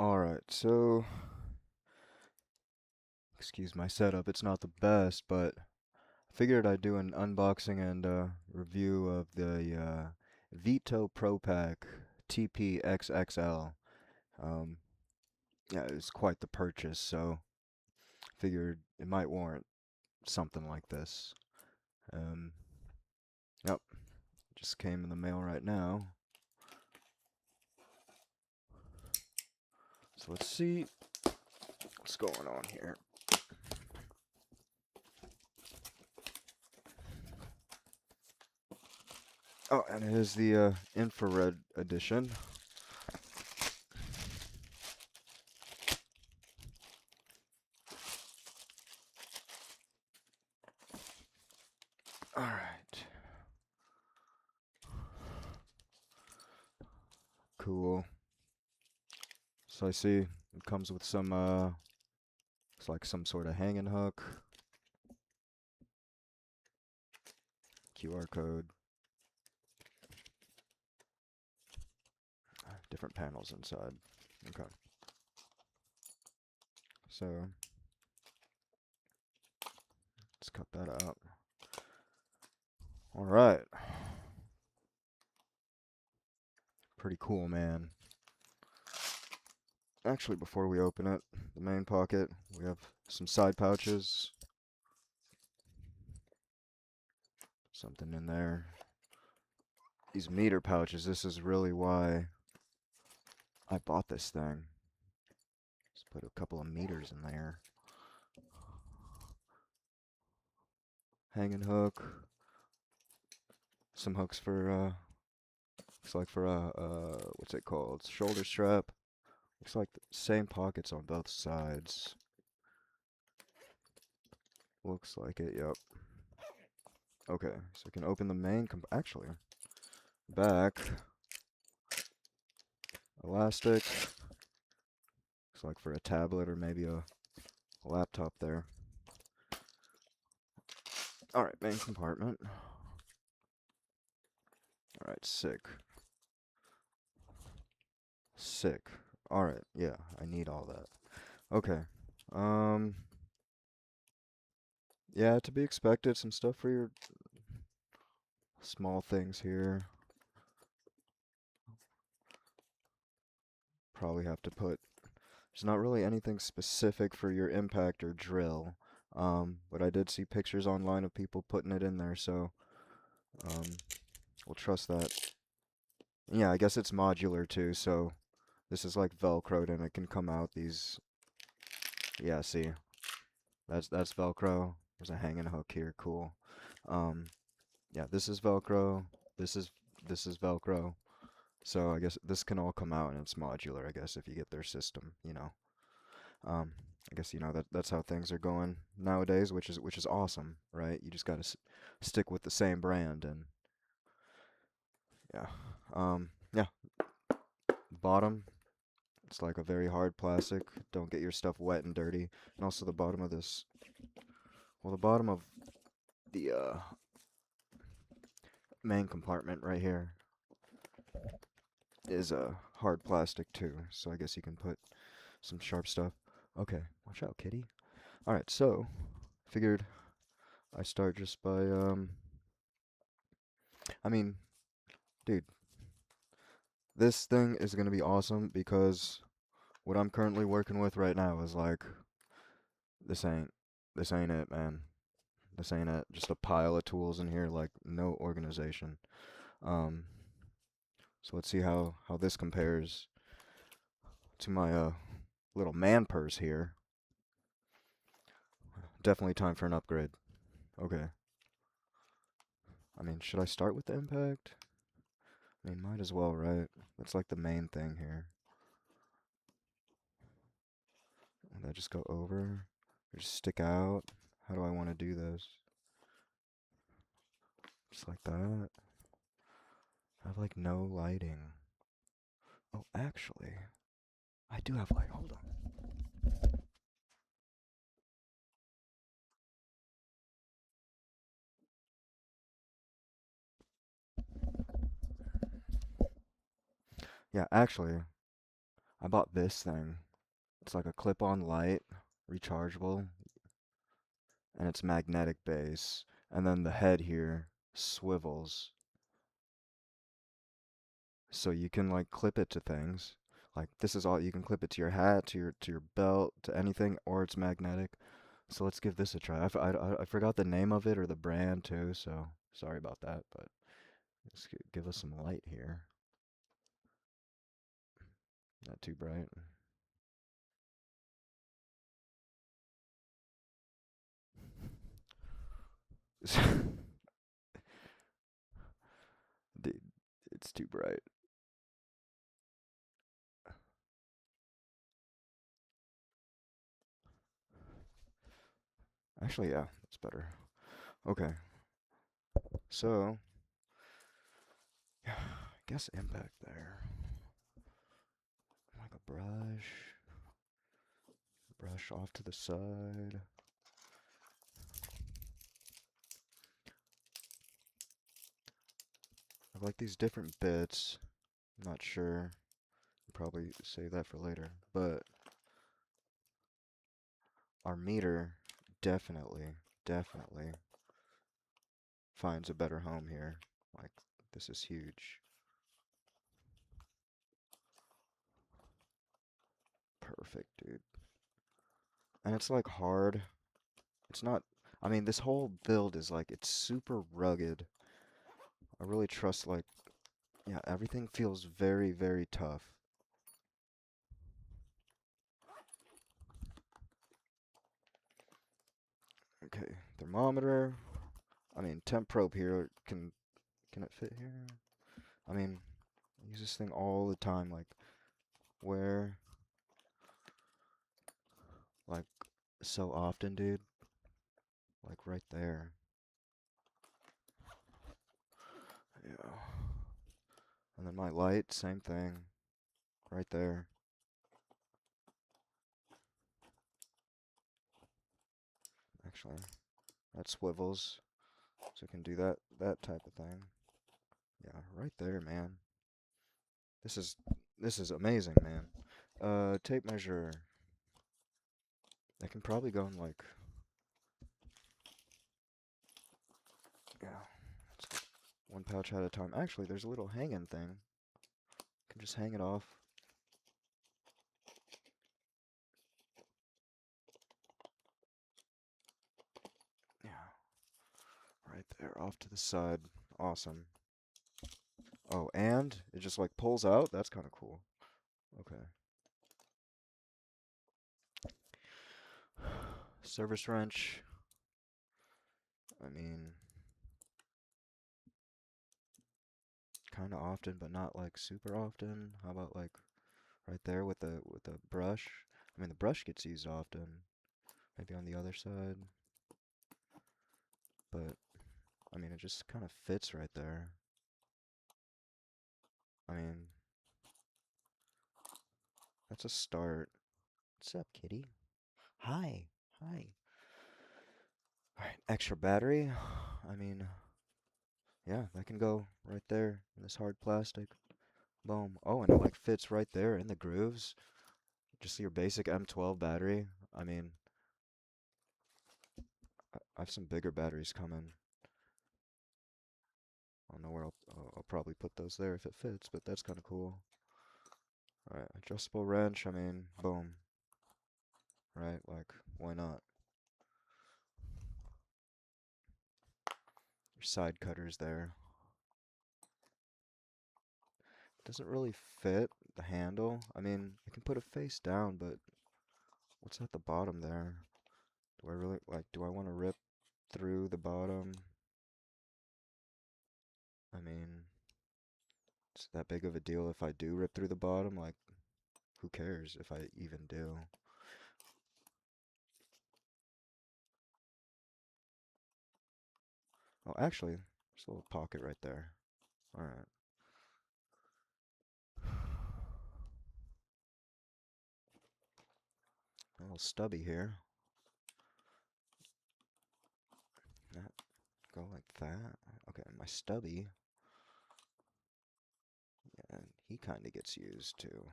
Alright, so, excuse my setup, it's not the best, but I figured I'd do an unboxing and review of the Veto Pro Pac TPXXL. Um, yeah, it was quite the purchase, so figured it might warrant something like this. Um, yep, just came in the mail right now. So let's see what's going on here. Oh, and it is the infrared edition. Alright, cool. So I see it comes with some, it's like some sort of hanging hook, QR code, different panels inside. Okay. So let's cut that out. All right. Pretty cool, man. Actually, before we open it, the main pocket, we have some side pouches. Something in there. These meter pouches, this is really why I bought this thing. Just put a couple of meters in there. Hanging hook. Some hooks for, looks like for what's it called? Shoulder strap. Looks like the same pockets on both sides. Looks like it, yep. Okay, so we can open the main actually, back. Elastic. Looks like for a tablet or maybe a laptop there. Alright, main compartment. Alright, sick. Sick. Alright, yeah, I need all that. Okay. Um, yeah, to be expected, some stuff for your small things here. Probably have to put, there's not really anything specific for your impact or drill. But I did see pictures online of people putting it in there, so um, we'll trust that. Yeah, I guess it's modular too, so this is like Velcroed and it can come out these. Yeah, see, that's Velcro. There's a hanging hook here, cool. Um, yeah, this is Velcro. This is this is Velcro. So I guess this can all come out and it's modular, I guess, if you get their system, you know. Um, I guess you know that's how things are going nowadays, which is awesome, right? You just gotta stick with the same brand and yeah. Yeah. Bottom, it's like a very hard plastic. Don't get your stuff wet and dirty. And also the bottom of this, well, the bottom of the main compartment right here is a hard plastic too. So I guess you can put some sharp stuff. Okay, watch out, kitty. All right, so figured I start just by I mean, dude, this thing is gonna be awesome because what I'm currently working with right now is like this ain't this ain't it, man. This ain't it. Just a pile of tools in here, like no organization. Um, so let's see how this compares to my little man purse here. Definitely time for an upgrade. Okay. I mean, should I start with the impact? I mean, might as well, right? That's like the main thing here. And I just go over, or just stick out. How do I want to do this? Just like that. I have like no lighting. Oh, actually, I do have light. Hold on. Yeah, actually, I bought this thing. It's like a clip-on light, rechargeable, and it's magnetic base. And then the head here swivels. So you can like clip it to things. Like this is all you can clip it to your hat, to your belt, to anything, or it's magnetic. So let's give this a try. I forgot the name of it or the brand too, so sorry about that, but let's give us some light here. Not too bright. Dude, it's too bright. Actually, yeah, it's better. Okay, so yeah, I guess impact there. Like a brush off to the side. I like these different bits. I'm not sure. Probably save that for later. But our meter definitely finds a better home here. Like, this is huge. Perfect, dude. And it's like hard. It's not, I mean, this whole build is like, it's super rugged. I really trust, like, yeah, everything feels very, very tough. Okay, thermometer. I mean, temp probe here. Can it fit here? I mean, I use this thing all the time. Like, where? Like, so often, dude. Like, right there. Yeah. And then my light, same thing. Right there. Actually, that swivels. So I can do that type of thing. Yeah, right there, man. This is this is amazing, man. Tape measure. I can probably go in like, yeah, one pouch at a time. Actually, there's a little hanging thing. Can just hang it off. Yeah, right there, off to the side. Awesome. Oh, and it just like pulls out. That's kind of cool. Okay. Service wrench. I mean, kind of often, but not like super often. How about like right there with the brush? I mean, the brush gets used often. Maybe on the other side, but I mean, it just kind of fits right there. I mean, that's a start. What's up, kitty? Hi. Hi. All right, extra battery. I mean, yeah, that can go right there in this hard plastic. Boom. Oh, and it like fits right there in the grooves. Just your basic M12 battery. I mean, I have some bigger batteries coming. I don't know where I'll probably put those there if it fits, but that's kind of cool. All right, adjustable wrench. I mean, boom. Right, like why not? Your side cutters there. Doesn't really fit the handle. I mean, I can put it face down, but what's at the bottom there? Do I really like? Do I want to rip through the bottom? I mean, it's that big of a deal if I do rip through the bottom? Like, who cares if I even do? Oh, actually, there's a little pocket right there. All right. A little stubby here. That go like that. Okay, my stubby, and he kind of gets used too.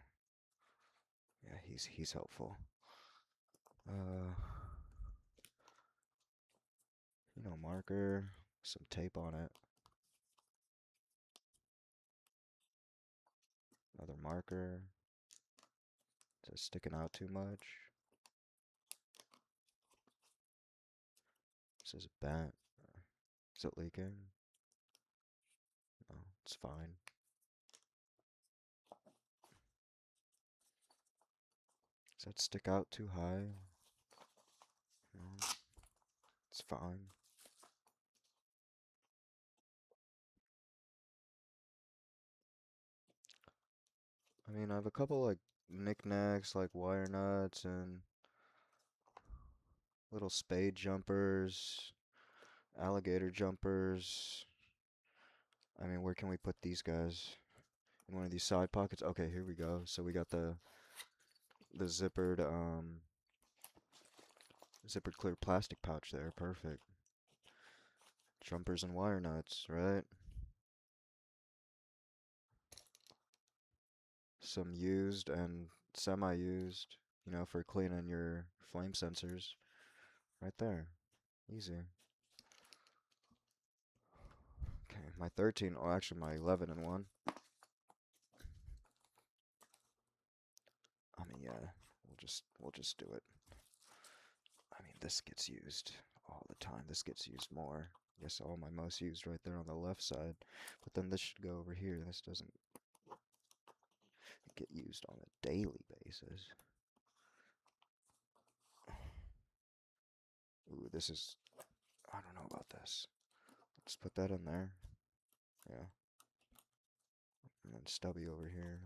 Yeah, he's helpful. Uh, marker, some tape on it. Another marker. Is it sticking out too much? This is bent. Is it leaking? No, it's fine. Does that stick out too high? No, it's fine. I mean, I have a couple like knickknacks like wire nuts and little spade jumpers, alligator jumpers. I mean, where can we put these guys? In one of these side pockets? Okay, here we go. So we got the zippered clear plastic pouch there. Perfect. Jumpers and wire nuts, right? Some used and semi-used, for cleaning your flame sensors. Right there. Easy. Okay, my 13, oh actually my 11 and 1. I mean, yeah, we'll just do it. I mean, this gets used all the time. This gets used more. Yes, all my most used right there on the left side. But then this should go over here. This doesn't get used on a daily basis. Ooh, this is, I don't know about this. Let's put that in there. Yeah. And then stubby over here.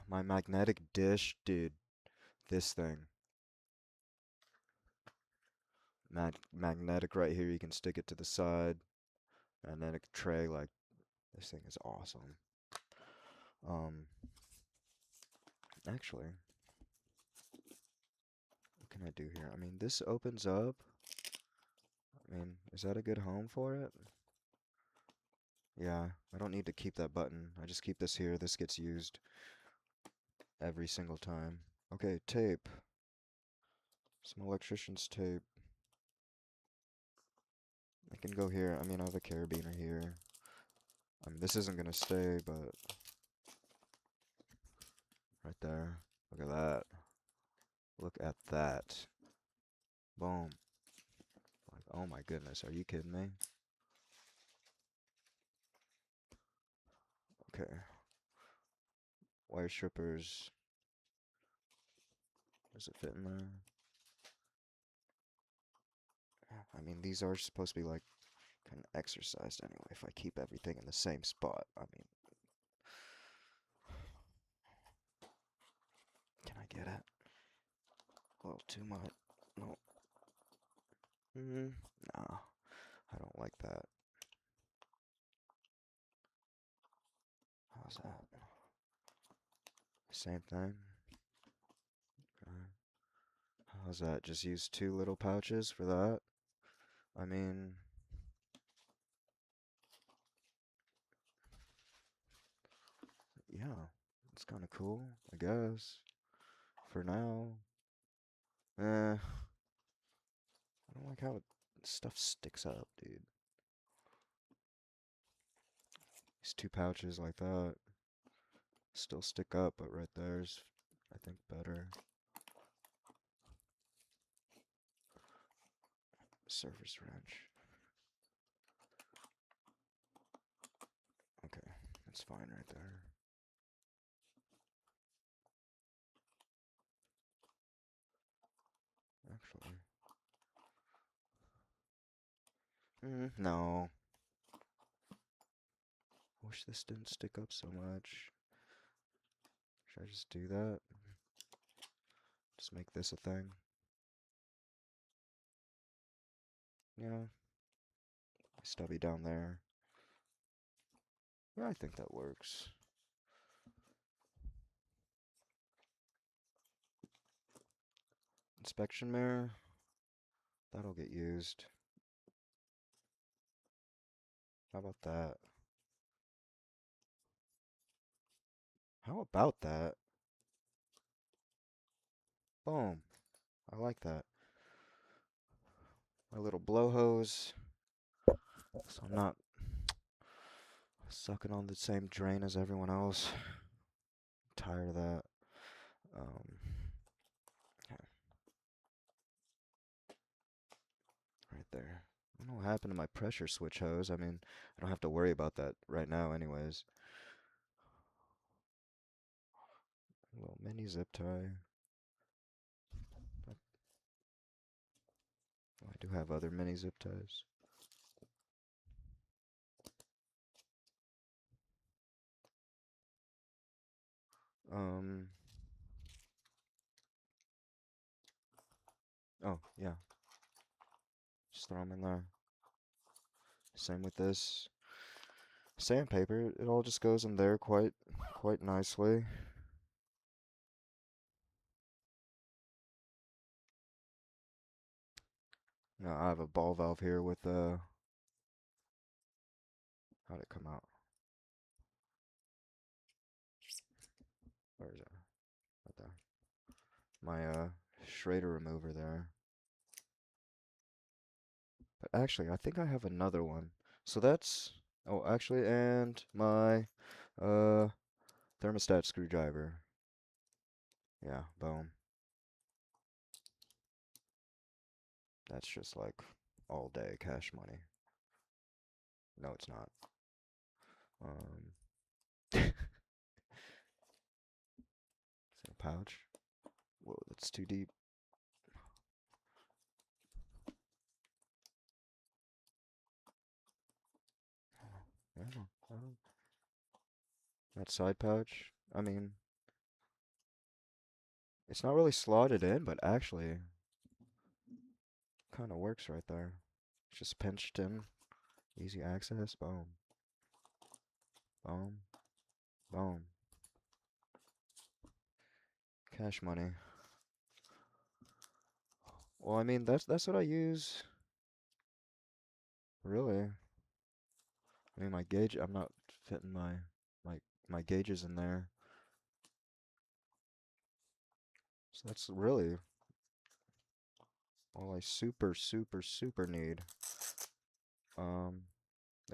My magnetic dish, dude. This thing. Magnetic right here. You can stick it to the side. And then a tray like, this thing is awesome. Actually, what can I do here? I mean, this opens up. I mean, is that a good home for it? Yeah, I don't need to keep that button. I just keep this here. This gets used every single time. Okay, tape. Some electrician's tape. I can go here. I mean, I have a carabiner here. This isn't gonna stay, but right there. Look at that. Look at that. Boom. Like, oh my goodness, are you kidding me? Okay. Wire strippers. Does it fit in there? I mean, these are supposed to be like kind of exercised anyway. If I keep everything in the same spot, I mean, can I get it? A little too much. No. Nah, I don't like that. How's that? Same thing. Okay. How's that? Just use 2 little pouches for that? I mean, yeah, it's kind of cool, I guess. For now. I don't like how stuff sticks up, dude. These 2 pouches like that still stick up, but right there's, I think, better. Surface wrench. Okay, that's fine right there. Actually. No. Wish this didn't stick up so much. Should I just do that? Just make this a thing? Yeah. Stubby down there. Yeah, I think that works. Inspection mirror. That'll get used. How about that? How about that? Boom. I like that. My little blow hose, so I'm not sucking on the same drain as everyone else. I'm tired of that. Um, okay, right there. I don't know what happened to my pressure switch hose. I mean, I don't have to worry about that right now, anyways. A little mini zip tie. I do have other mini zip ties. Um, oh, yeah. Just throw them in there. Same with this sandpaper. It all just goes in there quite nicely. Now I have a ball valve here with how'd it come out? Where is it? Right there. My Schrader remover there. But actually, I think I have another one. So that's oh actually, and my uh thermostat screwdriver. Yeah, boom. That's just like all day cash money. No, it's not. Um, it's in a pouch. Whoa, that's too deep. Yeah, that side pouch. I mean, it's not really slotted in, but actually, kind of works right there. It's just pinched in, easy access. Boom, boom, boom. Cash money. Well, I mean, that's what I use. Really. I mean, my gauge. I'm not fitting my my gauges in there, so that's really all I super need. Um,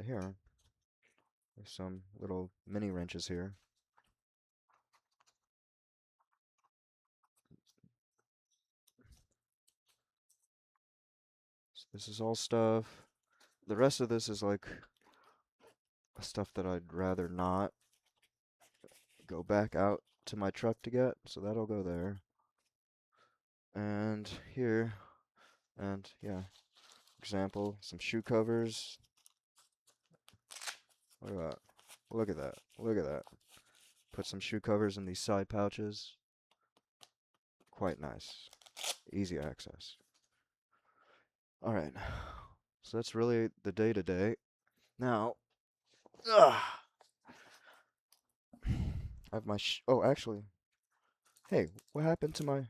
here, there's some little mini wrenches here. So this is all stuff. The rest of this is like stuff that I'd rather not go back out to my truck to get, so that'll go there. And here, and yeah, example, some shoe covers. Look at that. Look at that. Look at that. Put some shoe covers in these side pouches. Quite nice. Easy access. All right. So that's really the day to day. Now, ugh, I have my oh, actually, hey, what happened to my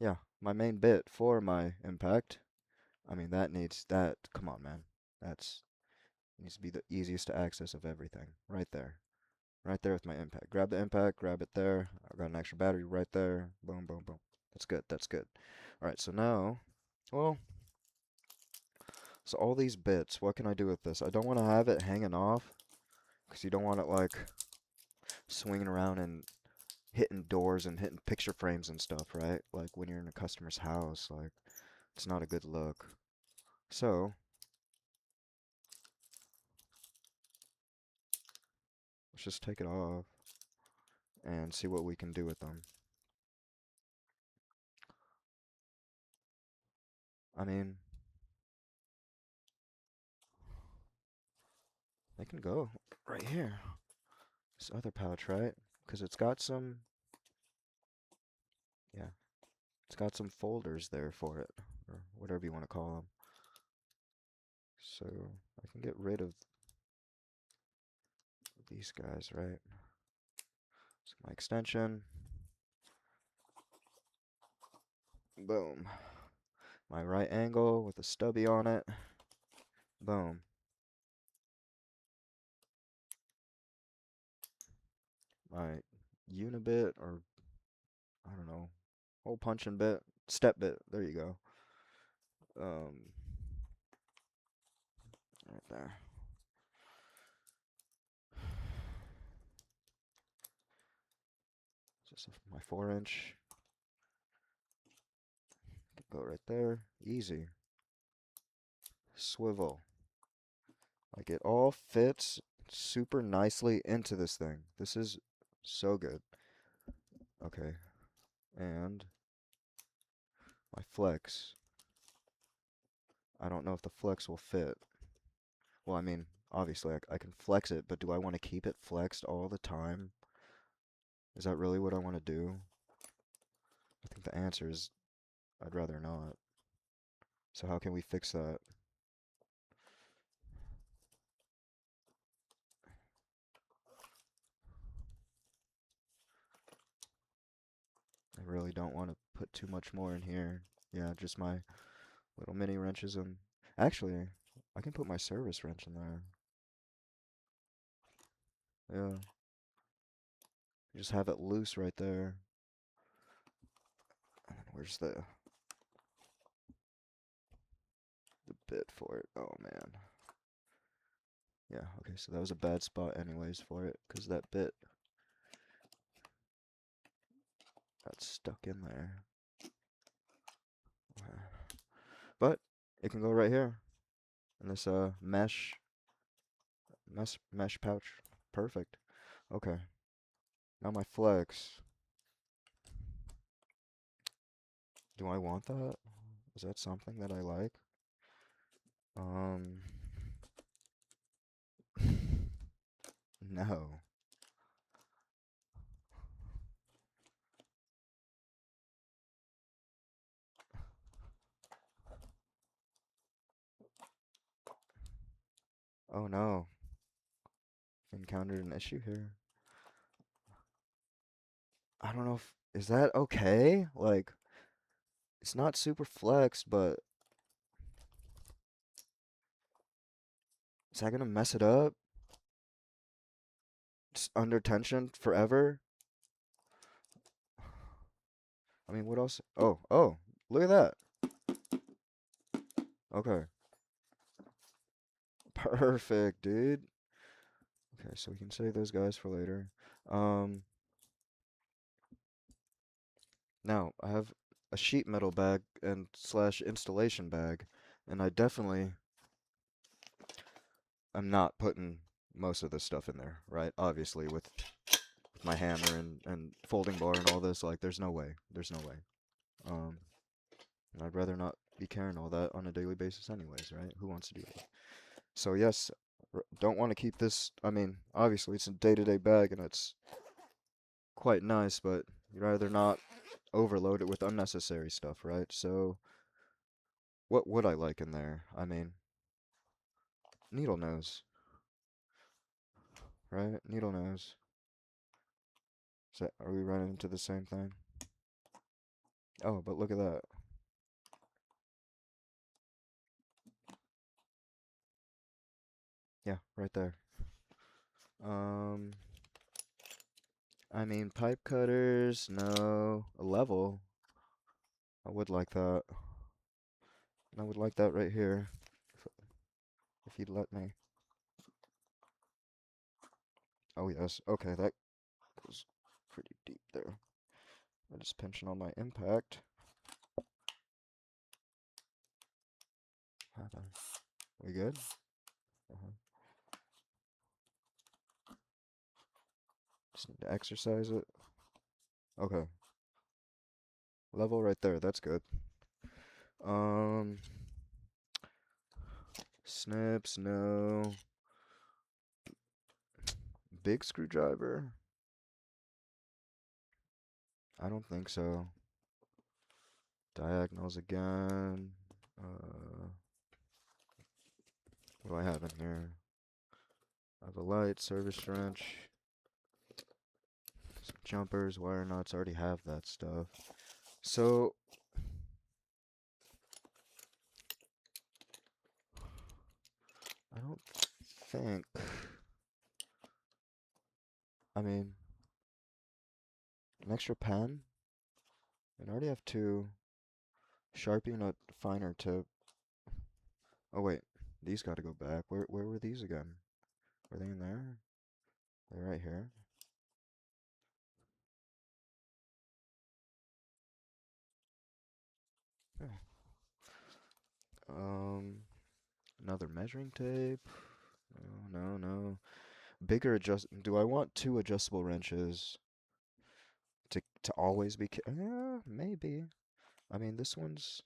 yeah, my main bit for my impact? I mean, that needs that. Come on, man. That's needs to be the easiest to access of everything. Right there. Right there with my impact. Grab the impact, grab it there. I got an extra battery right there. Boom, boom, boom. That's good. That's good. All right, so now, well, so all these bits, what can I do with this? I don't want to have it hanging off because you don't want it like swinging around and hitting doors and hitting picture frames and stuff, right? Like when you're in a customer's house, like it's not a good look. So let's just take it off and see what we can do with them. I mean, they can go right here. This other pouch, right? Because it's got some, yeah, it's got some folders there for it, or whatever you want to call them. So I can get rid of these guys, right? So my extension, boom. My right angle with a stubby on it, boom. Alright, unibit or I don't know, hole punching bit, step bit. There you go. Um, right there. Just my 4-inch. Go right there. Easy. Swivel. Like it all fits super nicely into this thing. This is so good. Okay. And my flex. I don't know if the flex will fit. Well, I mean, obviously I can flex it, but do I want to keep it flexed all the time? Is that really what I want to do? I think the answer is I'd rather not. So how can we fix that? I really don't want to put too much more in here. Yeah, just my little mini wrenches and actually, I can put my service wrench in there. Yeah, just have it loose right there. Where's the bit for it? Oh man. Yeah, okay, so that was a bad spot anyways for it, because that bit got stuck in there. Okay. But it can go right here in this mesh pouch. Perfect. Okay. Now my flex. Do I want that? Is that something that I like? Um no. Oh no. Encountered an issue here. I don't know if is that okay? Like it's not super flexed, but is that gonna mess it up? Just under tension forever? I mean, what else? Oh, look at that. Okay. Perfect, dude. Okay, so we can save those guys for later. Um, Now I have a sheet metal bag and slash installation bag, and I definitely am not putting most of this stuff in there, right? Obviously, with my hammer and folding bar and all this, like, there's no way. There's no way. Um, and I'd rather not be carrying all that on a daily basis anyways, right? Who wants to do that? So yes, don't want to keep this. I mean, obviously it's a day-to-day bag and it's quite nice, but you'd rather not overload it with unnecessary stuff, right? So what would I like in there? I mean, needle nose, right? Needle nose. Is that, are we running into the same thing? Oh, but look at that. Yeah, right there. Um, I mean, pipe cutters, no. A level. I would like that. I would like that right here, if you'd let me. Oh, yes. Okay, that goes pretty deep there. I'm just pinching on my impact. We good? Uh-huh. Just need to exercise it. Okay. Level right there. That's good. Um, Snips, no. Big screwdriver? I don't think so. Diagonals again. What do I have in here? I have a light, service wrench, some jumpers, wire nuts. I already have that stuff. So, I don't think. I mean, An extra pen? I already have two. Sharpie and a finer tip. Oh wait, these gotta go back. Where were these again? Were they in there? They're right here. Yeah. Um, Another measuring tape. No, no, no. Bigger adjust. Do I want two adjustable wrenches to always be? Maybe. I mean, this one's.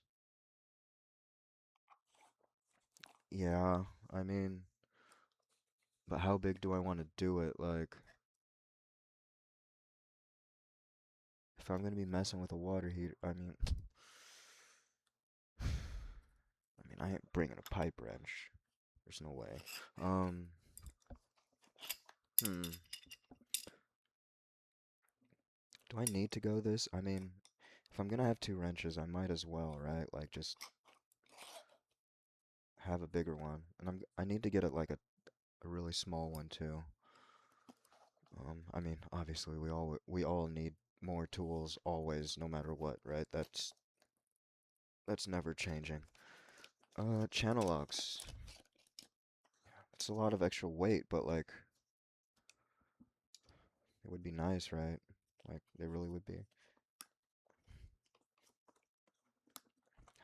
Yeah. I mean, but how big do I want to do it? Like, if I'm gonna be messing with a water heater, I ain't bringing a pipe wrench. There's no way. Um. Hmm. Do I need to go this? I mean, if I'm gonna have two wrenches, I might as well, right? Like, just have a bigger one. And I need to get it like a really small one too. I mean, obviously we all need more tools always, no matter what, right? That's never changing. Channel locks. It's a lot of extra weight, but like it would be nice, right? Like they really would be.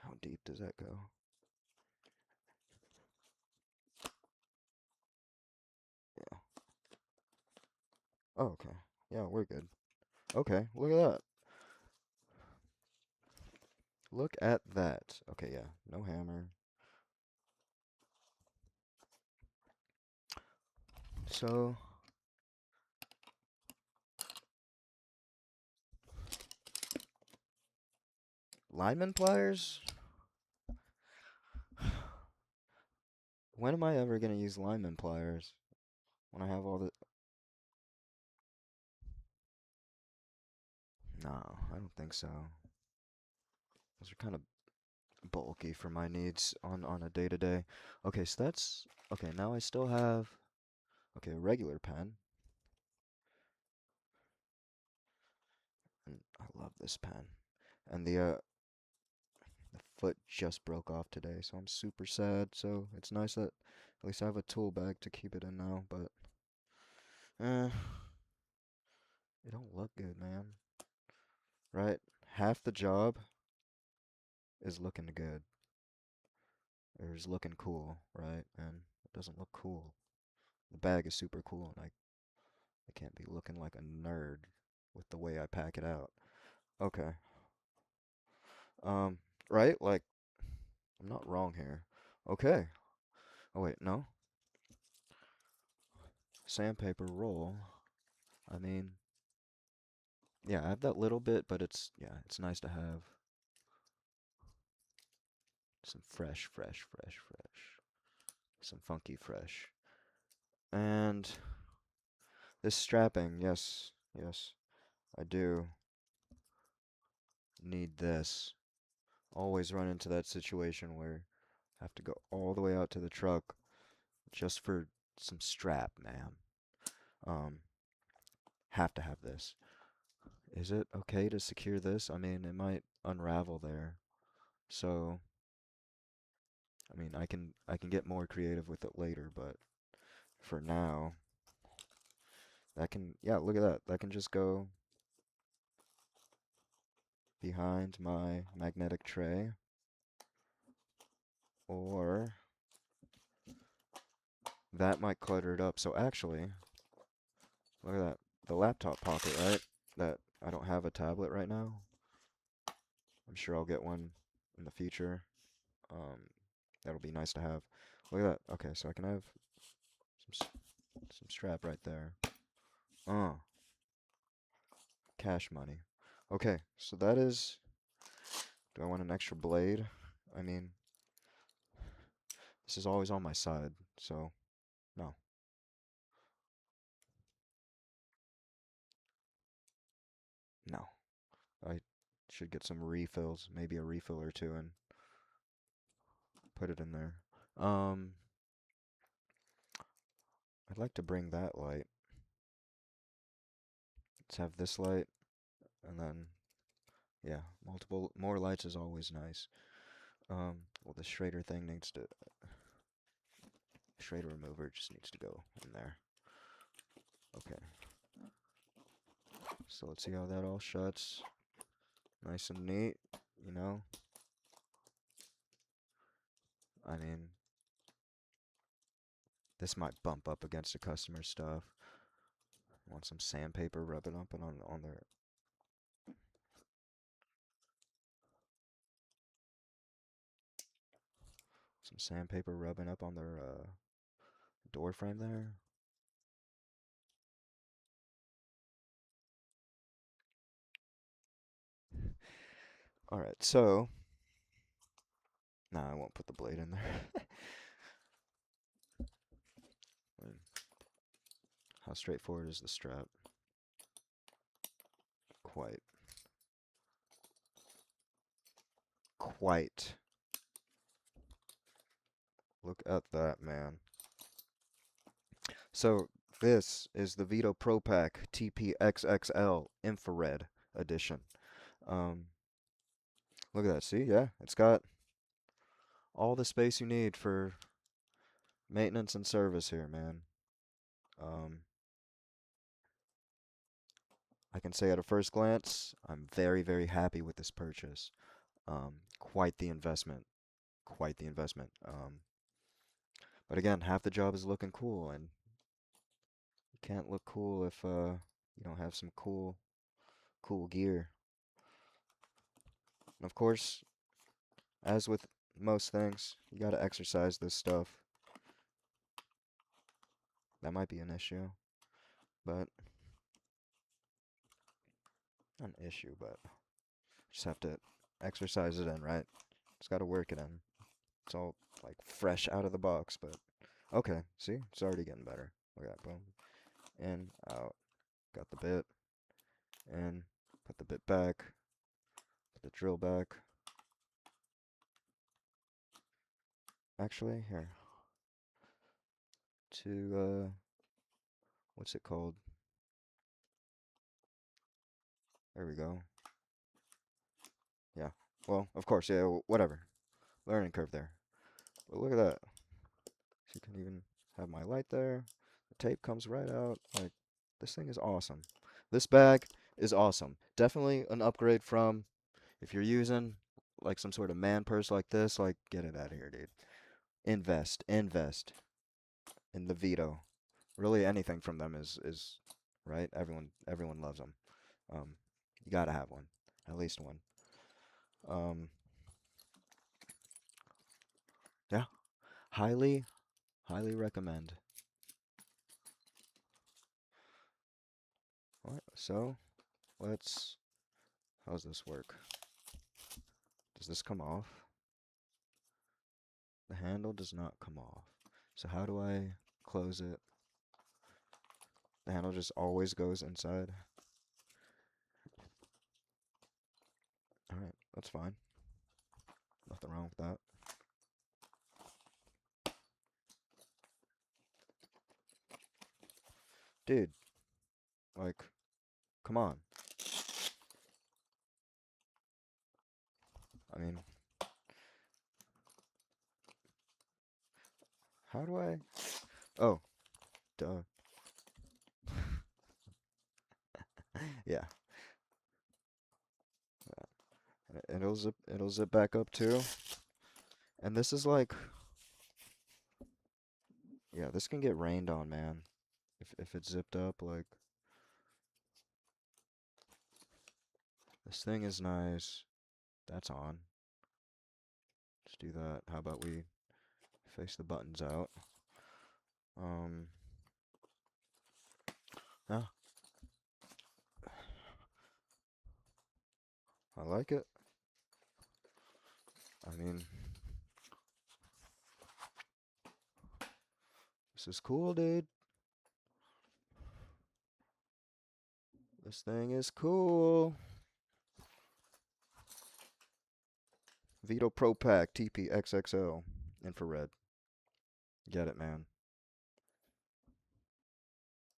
How deep does that go? Yeah. Oh, okay. Yeah, we're good. Okay, look at that. Look at that. Okay, yeah. No hammer. So, lineman pliers? When am I ever gonna use lineman pliers? When I have all the... No, I don't think so. Those are kind of bulky for my needs on a day-to-day. Okay, so that's... Okay, now I still have... Okay, a regular pen. And I love this pen. And the foot just broke off today, so I'm super sad. So it's nice that at least I have a tool bag to keep it in now, but... Eh, it don't look good, man. Right? Half the job is looking good. Or is looking cool, right? And it doesn't look cool. The bag is super cool, and I can't be looking like a nerd with the way I pack it out. Okay. Um, right? Like, I'm not wrong here. Okay. Oh, wait, no. Sandpaper roll. I mean, yeah, I have that little bit, but yeah, it's nice to have some fresh. Some funky fresh. And this strapping, yes, I do need this. Always run into that situation where I have to go all the way out to the truck just for some strap, man. Um, have to have this. Is it okay to secure this? I mean, it might unravel there. So, I mean, I can get more creative with it later, but for now, that can, yeah, look at that. That can just go behind my magnetic tray, or that might clutter it up. So actually, look at that. The laptop pocket, right? That I don't have a tablet right now. I'm sure I'll get one in the future. Um, that'll be nice to have. Look at that. Okay, so I can have some some strap right there. Oh, cash money. Okay, so that is. Do I want an extra blade? I mean, this is always on my side, so no, no. I should get some refills, maybe a refill or two, and put it in there. Um, I'd like to bring that light. Let's have this light. And then, yeah, multiple more lights is always nice. Well, the Schrader thing needs to, Schrader remover just needs to go in there. Okay, so let's see how that all shuts. Nice and neat, you know? I mean, this might bump up against the customer stuff. Want some sandpaper rubbing up and on their some sandpaper rubbing up on their door frame there. All right, so nah, I won't put the blade in there. I mean, how straightforward is the strap? Quite. Quite. Look at that, man. So this is the Veto Pro Pac TPXXL infrared edition. Um, Look at that. See, yeah, it's got all the space you need for maintenance and service here, man. Um, I can say at a first glance, I'm very, very happy with this purchase. Quite the investment. Quite the investment. But again, half the job is looking cool, and you can't look cool if you don't have some cool gear. And of course, as with most things, you gotta exercise this stuff. That might be an issue, but not an issue, but just have to exercise it in, right? Just gotta work it in. It's all like fresh out of the box, but okay, see, it's already getting better. Look at that, boom, in, out, got the bit, in, put the bit back, put the drill back. Actually, here, to, what's it called? There we go. Yeah, well, of course, yeah, whatever. Learning curve there. But look at that. So you can even have my light there. The tape comes right out. Like, this thing is awesome. This bag is awesome. Definitely an upgrade from if you're using like some sort of man purse like this, like get it out of here, dude. Invest in the Veto. Really anything from them is right. Everyone loves them. Um, you gotta have one, at least one. Um, yeah, highly highly recommend. Alright, so let's. How does this work? Does this come off? The handle does not come off. So how do I close it? The handle just always goes inside. Alright, that's fine. Nothing wrong with that. Dude, like, come on. I mean, how do I? Oh, duh. Yeah. And it'll zip back up too. And this is like, yeah, this can get rained on, man. If it's zipped up, like, this thing is nice. That's on. Let's do that. How about we face the buttons out? Um, yeah, I like it. I mean, this is cool, dude. This thing is cool. Veto Pro Pac TPXXL infrared. Get it, man.